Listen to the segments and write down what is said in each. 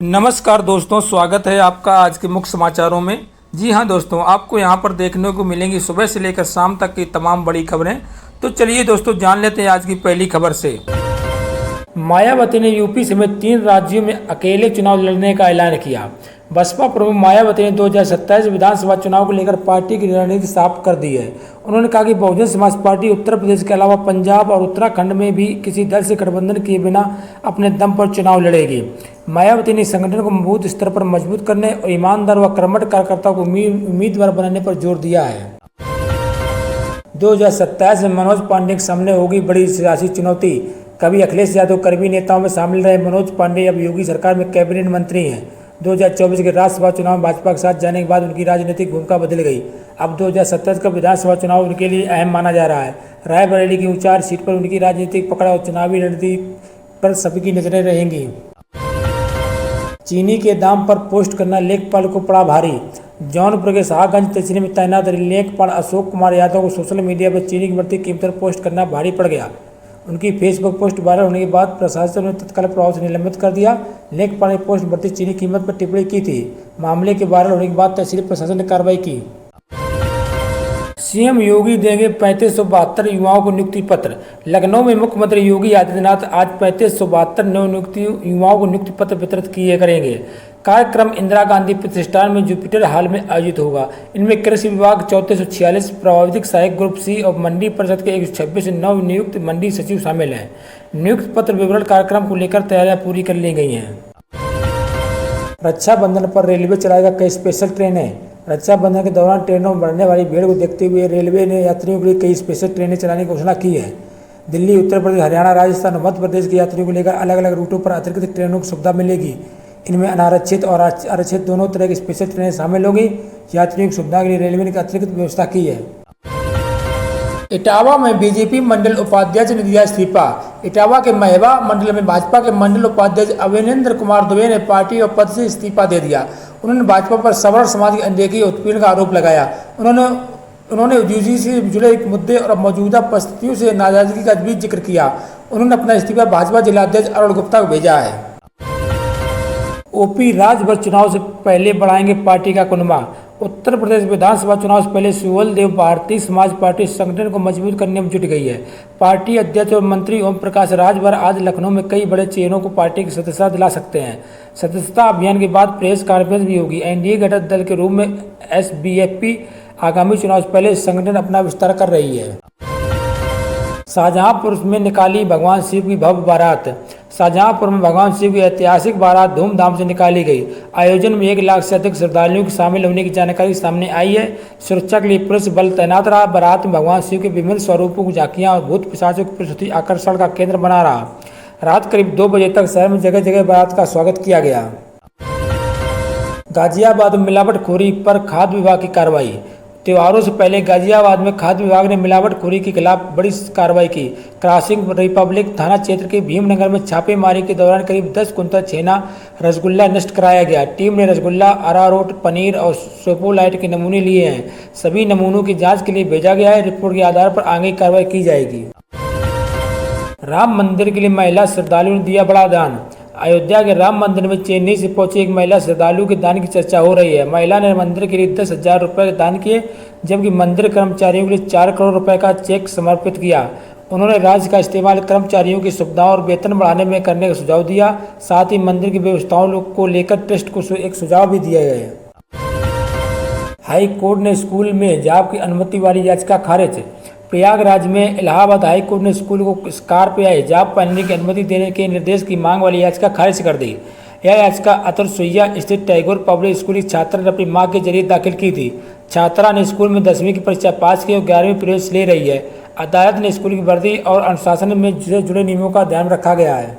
नमस्कार दोस्तों, स्वागत है आपका आज के मुख्य समाचारों में। जी हां दोस्तों, आपको यहां पर देखने को मिलेंगी सुबह से लेकर शाम तक की तमाम बड़ी खबरें। तो चलिए दोस्तों, जान लेते हैं आज की पहली खबर से। मायावती ने यूपी समेत 3 राज्यों में अकेले चुनाव लड़ने का ऐलान किया। बसपा प्रमुख मायावती ने 2027 विधानसभा चुनाव को लेकर पार्टी की रणनीति साफ कर दी है। उन्होंने कहा कि बहुजन समाज पार्टी उत्तर प्रदेश के अलावा पंजाब और उत्तराखंड में भी किसी दल से गठबंधन किए बिना अपने दम पर चुनाव लड़ेगी। मायावती ने संगठन को बूथ स्तर पर मजबूत करने और ईमानदार व कर्मठ कार्यकर्ताओं को उम्मीदवार बनाने पर जोर दिया है। 2027 में मनोज पांडे के सामने होगी बड़ी सियासी चुनौती। कभी अखिलेश यादव कर्मी नेताओं में शामिल रहे मनोज पांडे अब योगी सरकार में कैबिनेट मंत्री हैं। 2024 के राज्यसभा चुनाव में भाजपा के साथ जाने के बाद उनकी राजनीतिक भूमिका बदल गई। अब 2027 का विधानसभा चुनाव उनके लिए अहम माना जा रहा है। रायबरेली की ऊंचार सीट पर उनकी राजनीतिक पकड़ और चुनावी रणनीति पर सबकी नजरें रहेंगी। चीनी के दाम पर पोस्ट करना लेखपाल को पड़ा भारी। जौनपुर के शाहगंज तहसील में तैनात लेखपाल अशोक कुमार यादव को सोशल मीडिया पर चीनी की बढ़ती कीमत पर पोस्ट करना भारी पड़ गया। उनकी फेसबुक पोस्ट वायरल होने के बाद प्रशासन ने तत्काल प्रभाव से निलंबित कर दिया। लेखपाल ने पोस्ट बढ़ती चीनी कीमत पर टिप्पणी की थी। मामले के वायरल होने के बाद तहसील प्रशासन ने कार्रवाई की। सीएम योगी देंगे 3572 युवाओं को नियुक्ति पत्र। लखनऊ में मुख्यमंत्री योगी आदित्यनाथ आज 3572 नवनियुक्त युवाओं को नियुक्ति पत्र वितरित किए करेंगे। कार्यक्रम इंदिरा गांधी प्रतिष्ठान में जुपिटर हॉल में आयोजित होगा। इनमें कृषि विभाग 3446, प्राविधिक सहायक ग्रुप सी और मंडी परिषद के 126 नवनियुक्त मंडी सचिव शामिल हैं। नियुक्ति पत्र विवरण कार्यक्रम को लेकर तैयारियां पूरी कर ली गई हैं। रक्षाबंधन पर रेलवे चलाएगा कई स्पेशल ट्रेनें। रक्षाबंधन के दौरान ट्रेनों में बढ़ने वाली भीड़ को देखते हुए रेलवे ने यात्रियों के लिए कई स्पेशल ट्रेनें चलाने की घोषणा की है। दिल्ली, उत्तर प्रदेश, हरियाणा, राजस्थान और मध्य प्रदेश के यात्रियों को लेकर अलग अलग रूटों पर अतिरिक्त ट्रेनों की सुविधा मिलेगी। इनमें अनारक्षित और आरक्षित दोनों तरह की स्पेशल ट्रेनें शामिल होंगी। यात्रियों की सुविधा के लिए रेलवे ने अतिरिक्त व्यवस्था की है। इटावा में बीजेपी मंडल उपाध्यक्ष ने दिया इस्तीफा। इटावा के महवा मंडल में भाजपा के मंडल उपाध्यक्ष अवनींद्र कुमार दुबे ने पार्टी और पद से इस्तीफा दे दिया। उन्होंने भाजपा पर सवर्ण समाज की अनदेखी और उत्पीड़न का आरोप लगाया। उन्होंने यूजीसी से जुड़े मुद्दे और मौजूदा परिस्थितियों से नाराजगी का भी जिक्र किया। उन्होंने अपना इस्तीफा भाजपा जिलाध्यक्ष अरुण गुप्ता को भेजा है। ओपी राजभर चुनाव से पहले बढ़ाएंगे पार्टी का कुनबा। उत्तर प्रदेश विधानसभा चुनाव से पहले सुवल देव भारतीय समाज पार्टी संगठन को मजबूत करने में जुट गई है। पार्टी अध्यक्ष और मंत्री ओम प्रकाश राजभर आज लखनऊ में कई बड़े चेहरों को पार्टी की सदस्यता दिला सकते हैं। सदस्यता अभियान के बाद प्रेस कॉन्फ्रेंस भी होगी। एनडीए घटक दल के रूप में एसबीएपी आगामी चुनाव से पहले संगठन अपना विस्तार कर रही है। शाहजहांपुर में निकाली भगवान शिव की भव्य बारात। शाहजहांपुर में भगवान शिव की ऐतिहासिक बारात धूमधाम से निकाली गई। आयोजन में 1 लाख से अधिक श्रद्धालुओं के शामिल होने की जानकारी सामने आई है। सुरक्षा के लिए पुलिस बल तैनात रहा। बारात में भगवान शिव के विभिन्न स्वरूपों की झांकियां और भूत पिशाचों की प्रस्तुति आकर्षण का केंद्र बना रहा। रात करीब 2 बजे तक शहर में जगह जगह बारात का स्वागत किया गया। गाजियाबाद में मिलावटखोरी पर खाद्य विभाग की कार्रवाई। त्योहारों से पहले गाजियाबाद में खाद्य विभाग ने मिलावटखोरी के खिलाफ बड़ी कार्रवाई की। क्रॉसिंग रिपब्लिक थाना क्षेत्र के भीमनगर में छापेमारी के दौरान करीब 10 कुंतल छेना रसगुल्ला नष्ट कराया गया। टीम ने रसगुल्ला, अरारोट, पनीर और सोपोलाइट के नमूने लिए हैं। सभी नमूनों की जांच के लिए भेजा गया है। रिपोर्ट के आधार पर आगे कार्रवाई की जाएगी। राम मंदिर के लिए महिला श्रद्धालुओं ने दिया बड़ा दान। अयोध्या के राम मंदिर में चेन्नई से पहुंची एक महिला श्रद्धालु के दान की चर्चा हो रही है। महिला ने मंदिर के लिए 10,000 रुपये दान किए, जबकि मंदिर कर्मचारियों के लिए 4 करोड़ रुपए का चेक समर्पित किया। उन्होंने राज्य का इस्तेमाल कर्मचारियों की सुविधाओं और वेतन बढ़ाने में करने का सुझाव दिया। साथ ही मंदिर की व्यवस्थाओं को लेकर ट्रस्ट को एक सुझाव भी दिया गया। हाई कोर्ट ने स्कूल में हिजाब की अनुमति वाली याचिका खारिज। प्रयागराज में इलाहाबाद हाई कोर्ट ने स्कूल को स्कार्फ या हिजाब पहनने की अनुमति देने के निर्देश की मांग वाली याचिका खारिज कर दी। यह याचिका अतरसुइया स्थित टैगोर पब्लिक स्कूल की छात्रा ने अपनी मां के जरिए दाखिल की थी। छात्रा ने स्कूल में 10वीं की परीक्षा पास की और 11वीं प्रवेश ले रही है। अदालत ने स्कूल की वर्दी और अनुशासन में जुड़े नियमों का ध्यान रखा गया है।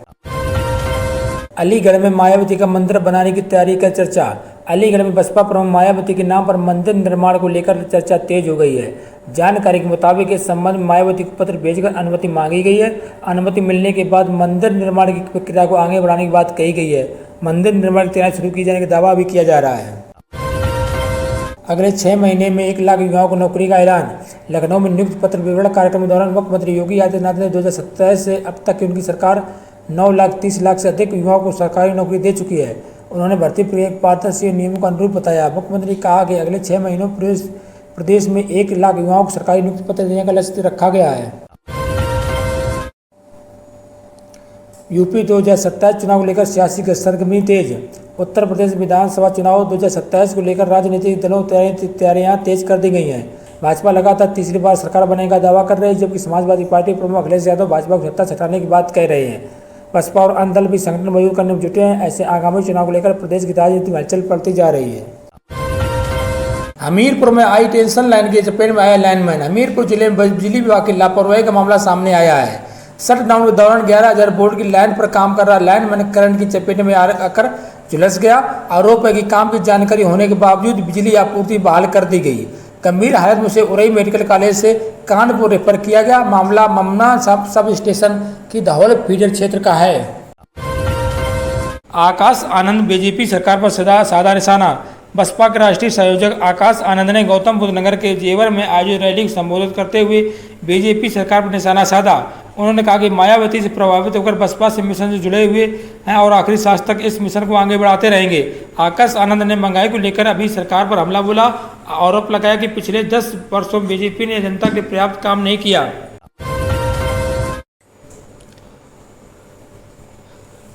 अलीगढ़ में मायावती का मंदिर बनाने की तैयारी का चर्चा। अलीगढ़ में बसपा प्रमुख मायावती के नाम पर मंदिर निर्माण को लेकर चर्चा तेज हो गई है। जानकारी के मुताबिक इस संबंध में मायावती को पत्र भेजकर अनुमति मांगी गई है। अनुमति मिलने के बाद मंदिर निर्माण की प्रक्रिया को आगे बढ़ाने की बात कही गई है। मंदिर निर्माण की तैयारी शुरू किए जाने का दावा भी किया जा रहा है। अगले 6 महीने में 1 लाख युवाओं को नौकरी का ऐलान। लखनऊ में नियुक्ति पत्र वितरण कार्यक्रम के दौरान मुख्यमंत्री योगी आदित्यनाथ ने 2027 से अब तक की उनकी सरकार 9,30,00,000 से अधिक युवाओं को सरकारी नौकरी दे चुकी है। उन्होंने भर्ती प्रक्रिया को पारदर्शी और नियमों के अनुरूप बताया। मुख्यमंत्री ने कहा कि अगले 6 महीनों में प्रदेश में 1 लाख युवाओं को सरकारी नियुक्ति पत्र देने का लक्ष्य रखा गया है। यूपी 2027 चुनाव को लेकर सियासी सरगर्मी तेज। उत्तर प्रदेश विधानसभा चुनाव 2027 को लेकर राजनीतिक दलों तैयारियां तेज कर दी गई हैं। भाजपा लगातार तीसरी बार सरकार बनाने का दावा कर रही है, जबकि समाजवादी पार्टी प्रमुख अखिलेश यादव भाजपा को सत्ता से हटाने की बात कह रहे हैं। बसपा और अन्य दल भी संगठन मजबूत करने में जुटे हैं। ऐसे आगामी चुनाव को लेकर प्रदेश की राजनीति में हलचल पड़ती जा रही है। हमीरपुर में आई टेंशन लाइन की चपेट में आया लाइनमैन। हमीरपुर जिले में बिजली विभाग की लापरवाही का मामला सामने आया है। शटडाउन के दौरान 11,000 वोल्ट की लाइन पर काम कर रहा लाइनमैन करंट की चपेट में आकर झुलस गया। आरोप है कि काम की जानकारी होने के बावजूद बिजली आपूर्ति बहाल कर दी गई। गंभीर हालत में उसे उरई मेडिकल कॉलेज से कानपुर रेफर किया गया। मामला ममना सब स्टेशन की धौल फीडर क्षेत्र का है। आकाश आनंद बीजेपी सरकार पर साधा निशाना। बसपा के राष्ट्रीय संयोजक आकाश आनंद ने गौतम बुद्ध नगर के जेवर में आयोजित रैली को संबोधित करते हुए बीजेपी सरकार पर निशाना साधा। उन्होंने कहा कि मायावती से प्रभावित होकर बसपा से मिशन से जुड़े हुए हैं और आखिरी सांस तक इस मिशन को आगे बढ़ाते रहेंगे। आकाश आनंद ने महंगाई को लेकर अभी सरकार पर हमला बोला। आरोप लगाया कि पिछले 10 वर्षों में बीजेपी ने जनता के पर्याप्त काम नहीं किया।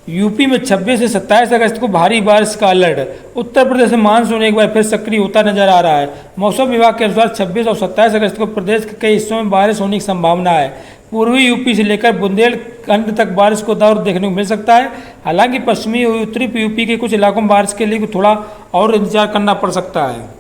यूपी में 26 से 27 अगस्त को भारी बारिश का अलर्ट। उत्तर प्रदेश में मानसून एक बार फिर सक्रिय होता नजर आ रहा है। मौसम विभाग के अनुसार 26 और 27 अगस्त को प्रदेश के कई हिस्सों में बारिश होने की संभावना है। पूर्वी यूपी से लेकर बुंदेलखंड तक बारिश को दौर देखने को मिल सकता है। हालांकि पश्चिमी और उत्तरी यूपी के कुछ इलाकों में बारिश के लिए थोड़ा और इंतजार करना पड़ सकता है।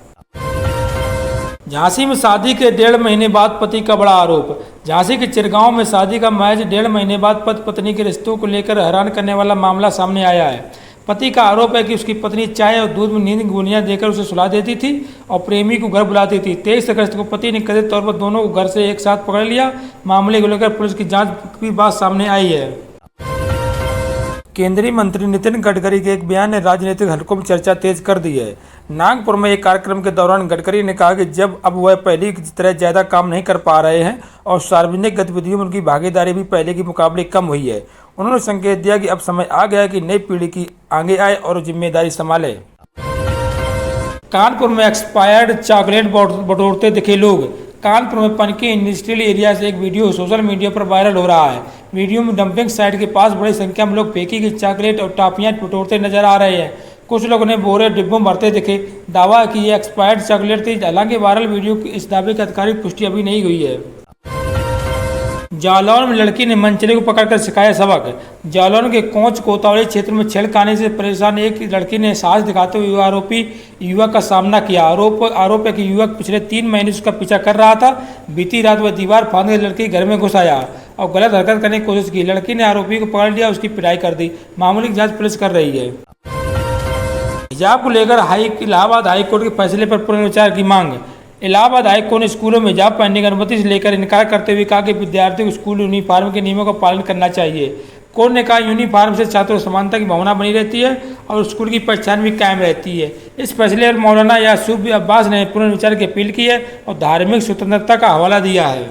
झांसी में शादी के 1.5 महीने बाद पति का बड़ा आरोप। झांसी के चिरगांव में शादी का महज 1.5 महीने बाद पति पत्नी के रिश्तों को लेकर हैरान करने वाला मामला सामने आया है। पति का आरोप है कि उसकी पत्नी चाय और दूध में नींद की गोलियां देकर उसे सुला देती थी और प्रेमी को घर बुलाती थी। 23 अगस्त को पति ने कथित तौर पर दोनों को घर से एक साथ पकड़ लिया। मामले को लेकर पुलिस की जांच की बात सामने आई है। केंद्रीय मंत्री नितिन गडकरी के एक बयान ने राजनीतिक हलकों में चर्चा तेज कर दी है। नागपुर में एक कार्यक्रम के दौरान गडकरी ने कहा कि जब अब वह पहले की तरह ज़्यादा काम नहीं कर पा रहे हैं और सार्वजनिक गतिविधियों में उनकी भागीदारी भी पहले के मुकाबले कम हुई है। उन्होंने संकेत दिया कि अब समय आ गया है कि नई पीढ़ी की आगे आए और जिम्मेदारी संभाले। कानपुर में एक्सपायर्ड चॉकलेट बटोरते दिखे लोग। कानपुर में पनकी इंडस्ट्रियल एरिया से एक वीडियो सोशल मीडिया पर वायरल हो रहा है। वीडियो में डंपिंग साइट के पास बड़ी संख्या में लोग फेंकी गई चॉकलेट और टॉफियां बटोरते नजर आ रहे हैं। कुछ लोगों ने बोरे डिब्बों भरते दिखे। दावा कि ये एक्सपायर्ड चॉकलेट थी। हालांकि वायरल वीडियो की इस दावे की आधिकारिक पुष्टि अभी नहीं हुई है। जालौन में लड़की ने मनचले को पकड़कर सिखाया सबक। जालौन के कोंच कोतवाली क्षेत्र में छेड़खानी से परेशान एक लड़की ने साहस दिखाते हुए आरोपी युवक का सामना किया। आरोप है कि युवक पिछले 3 महीने से उसका पीछा कर रहा था। बीती रात वह दीवार फांद कर लड़की घर में घुस आया और गलत हरकत करने की कोशिश की। लड़की ने आरोपी को पकड़ लिया, उसकी पिटाई कर दी। मामले की जाँच पुलिस कर रही है। हिजाब को लेकर इलाहाबाद हाईकोर्ट के फैसले पर पुनर्विचार की मांग। इलाहाबाद हाईकोर्ट ने स्कूलों में हिजाब पहनने की अनुमति से लेकर इनकार करते हुए कहा कि विद्यार्थियों को स्कूल यूनिफॉर्म के नियमों का पालन करना चाहिए। कोर्ट ने कहा यूनिफॉर्म से छात्रों समानता की भावना बनी रहती है और स्कूल की पहचान भी कायम रहती है। इस फैसले पर मौलाना यासूफ अब्बास ने पुनर्विचार की अपील की है और धार्मिक स्वतंत्रता का हवाला दिया है।